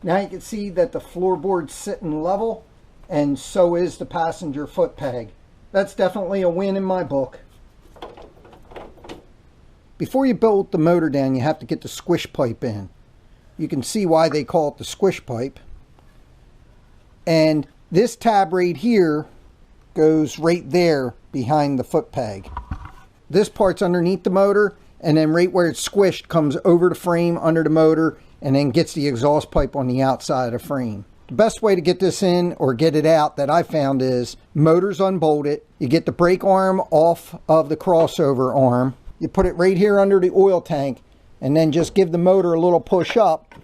Now you can see that the floorboard's sitting level, and so is the passenger foot peg. That's definitely a win in my book. Before you bolt the motor down, you have to get the squish pipe in. You can see why they call it the squish pipe. And this tab right here goes right there behind the foot peg. This part's underneath the motor, and then right where it's squished comes over the frame under the motor and then gets the exhaust pipe on the outside of the frame. The best way to get this in or get it out that I found is motor's unbolted. You get the brake arm off of the crossover arm. You put it right here under the oil tank and then just give the motor a little push up.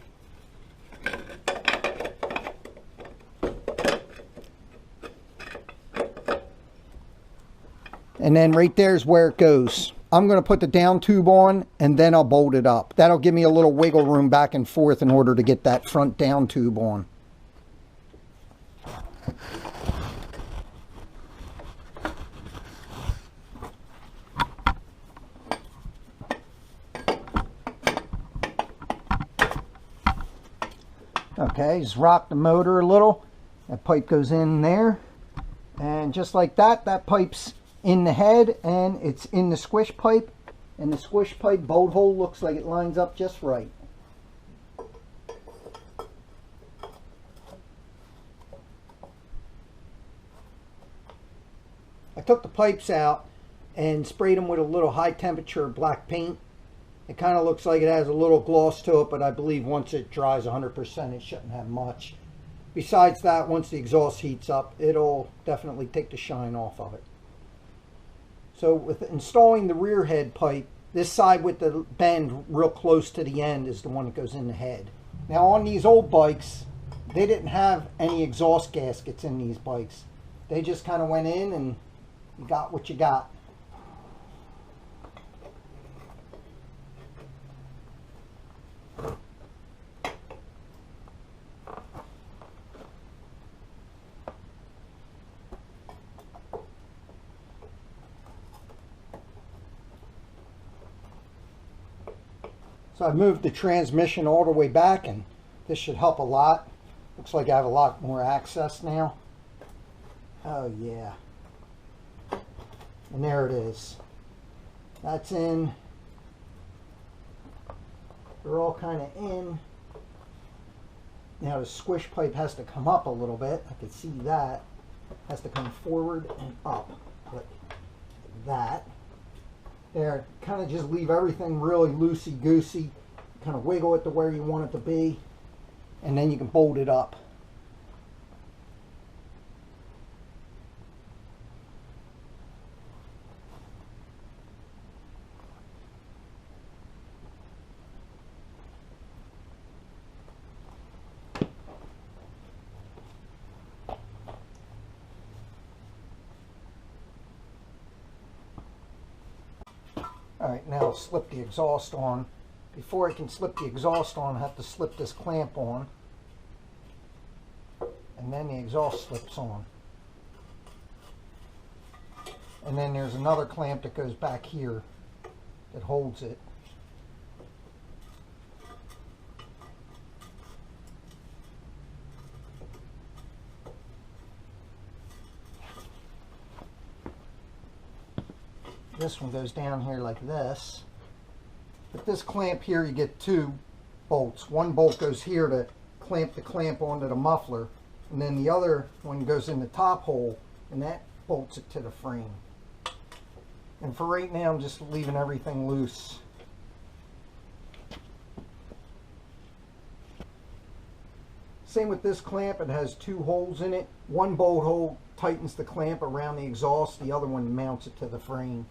And then right there's where it goes. I'm going to put the down tube on and then I'll bolt it up. That'll give me a little wiggle room back and forth in order to get that front down tube on. Okay, just rock the motor a little. That pipe goes in there. And just like that, that pipe's in the head and it's in the squish pipe. And the squish pipe bolt hole looks like it lines up just right. I took the pipes out and sprayed them with a little high temperature black paint. It kind of looks like it has a little gloss to it, but I believe once it dries 100% it shouldn't have much. Besides that, once the exhaust heats up, it'll definitely take the shine off of it. So with installing the rear head pipe, this side with the bend real close to the end is the one that goes in the head. Now on these old bikes, they didn't have any exhaust gaskets in these bikes. They just kind of went in and you got what you got. So I've moved the transmission all the way back and this should help a lot. Looks like I have a lot more access now. Oh yeah. And there it is. That's in. They're all kind of in. Now the squish pipe has to come up a little bit. I can see that. Has to come forward and up. Like that. There, kind of just leave everything really loosey-goosey. Kind of wiggle it to where you want it to be. And then you can bolt it up. Alright, now I'll slip the exhaust on. Before I can slip the exhaust on, I have to slip this clamp on. And then the exhaust slips on. And then there's another clamp that goes back here that holds it. This one goes down here like this. With this clamp here, you get two bolts. One bolt goes here to clamp the clamp onto the muffler, and then the other one goes in the top hole, and that bolts it to the frame. And for right now, I'm just leaving everything loose. Same with this clamp, it has two holes in it. One bolt hole tightens the clamp around the exhaust, the other one mounts it to the frame.